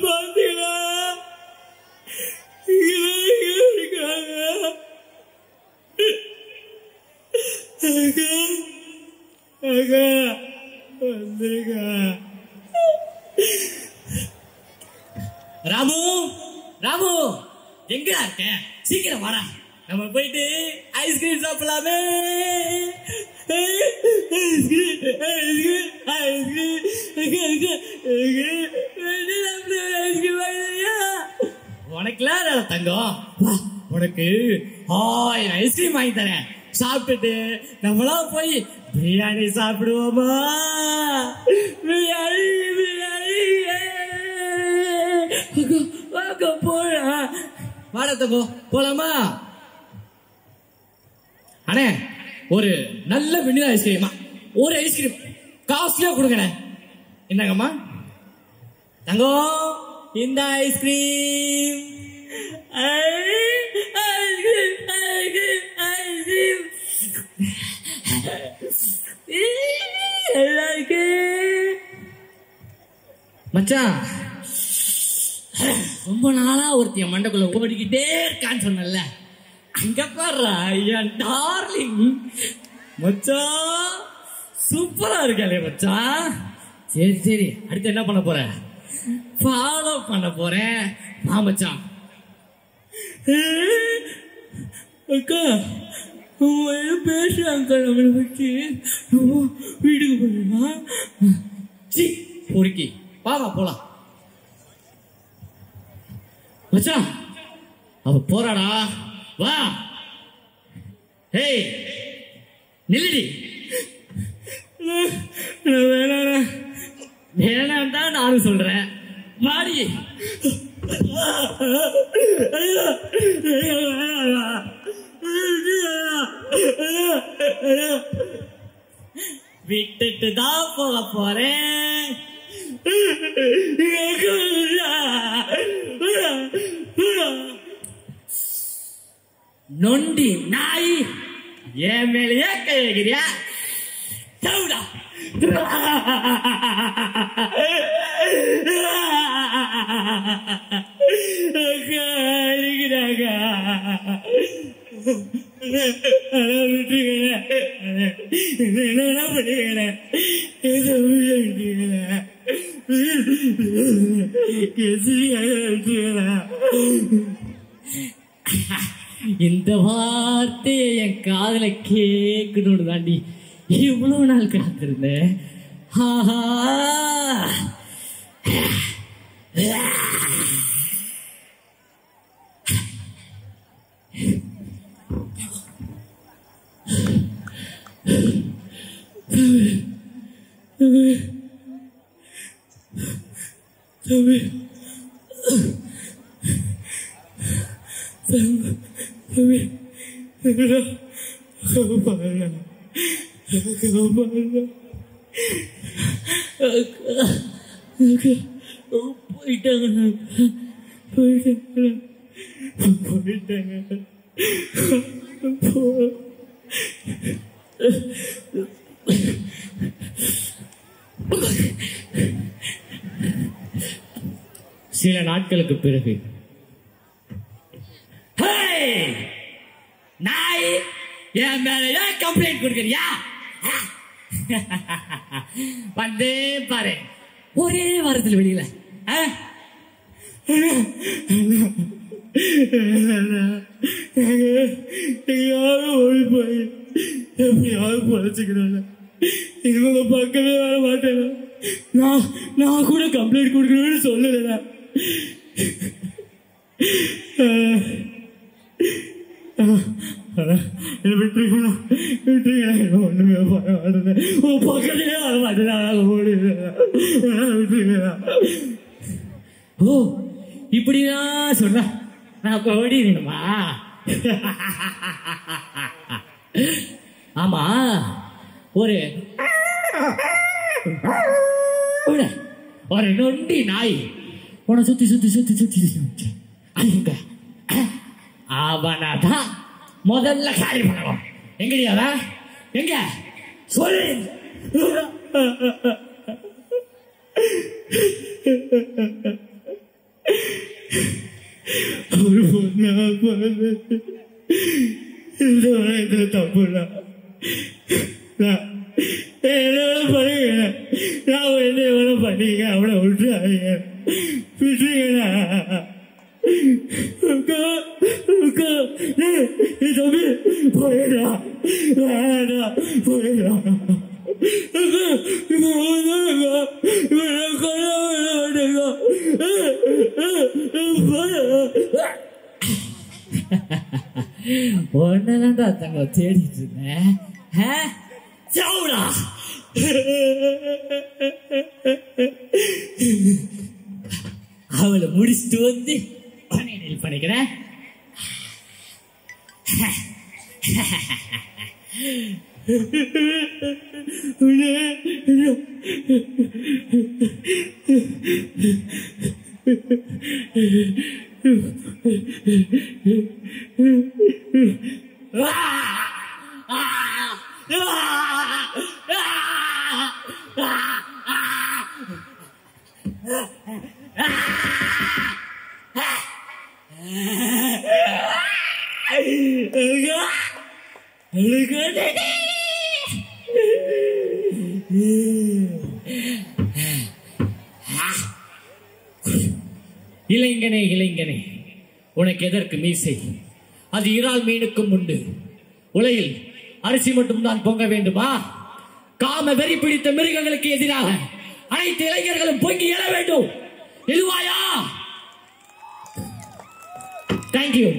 பாத்தீங்களா ராமு ராமு எங்கடா இருக்க? சீக்கிரம் வாடா, நம்ம போயிட்டு ஐஸ்கிரீம் சாப்பிடலாமே. உனக்குலாம் தங்கம், உனக்கு 1000 ஐஸ்கிரீம் வாங்கி தரேன். சாப்பிட்டுட்டு நம்மளாம் போய் பிரியாணி சாப்பிடுவோமா? பிரியாணி பிரியாணி போடா, வாடா தங்கோ போலாமா? அண்ணே ஒரு நல்ல வெண்ணிலா ஐஸ்கிரீமா, ஒரு ஐஸ்கிரீம் காஸ்ட்லியா கொடுங்கண்ணே. என்னங்கம்மா தங்கம், இந்த ஐஸ்கிரீம் மச்சான். ரொம்ப நாளா ஒருத்திய மண்டக்குள்ள ஓடிக்கிட்டே இருக்கான்னு சொன்னல, அங்க பாடுறா என் டார்லிங் மச்சான். சூப்பரா இருக்காளே மச்சான். சரி சரி, அடுத்து என்ன பண்ண போற? ஃபாலோ பண்ண போறேன். வா மச்சான். அக்கா பேசுறாங்க நம்மளை பற்றி. வீட்டுக்கு போயிடலாம். சி பொறுக்கி வாமா போலாம். மச்சான் அவ போறாடா, வா. ஹேய் நில்லடி. வேணாம் தான் நானும் சொல்றேன், மாடி. விட்டுட்டு தான் போக போறேன். நொண்டி நாய், என் மேலேயே கைகிறியா? தவுடா இந்த வார்த்தையை என் காதல கேட்கணும்னு தாண்டி இவ்வளவு நாள் காத்திருந்தேன். சில நாட்களுக்கு பிறகு நாய் என் மேல கம்ப்ளைண்ட் கொடுக்கறியா? வந்து பாரு, ஒரே வாரத்தில் வெளியில ஓடி போய் எப்படியாவது பொழைச்சுக்கிறாங்க. இவங்க பக்கமே வர மாட்டேன். நான் கூட கம்ப்ளைண்ட் கொடுக்கணும்னு சொல்லல. ஒண்ணுமே பக்கத்திலே வர மாட்டேன். ஓ இப்படிதான் சொல்ற, நான் ஓடிடுமா? ஆமா, ஒரு நொண்டி நாய் உன சுத்தி சுத்தி சுத்தி சுத்தி சுத்தி அதுங்க அவனதான் முதல்ல காலி பண்ணுவோம். எங்கடியாவ எங்க சொல்லு. ஒரு பொண்ணு இந்த தப்புடா. என்ன பண்ணுங்க, நான் என்ன எவ்வளோ பண்ணிங்க அவளை விட்டுறாங்க விட்டுறீங்களா? தம்பி போயிடா போயிடா ஒன்னதான்டா தங்க தேடிட்டு இருந்தேன். அவளை முடிச்சுட்டு வந்து பண்ணிக்கிறேன். இளைஞனே இளைஞனே, உனக்கு எதற்கு மீசை? அது இறால் மீனுக்கும் உண்டு. உலகில் அரிசி மட்டும்தான் பொங்க வேண்டுமா? காம வெறி பிடித்த மிருகங்களுக்கு எதிராக அனைத்து இளைஞர்களும் பொங்கி எழ வேண்டும். எழுவாயா? தேங்க்யூ.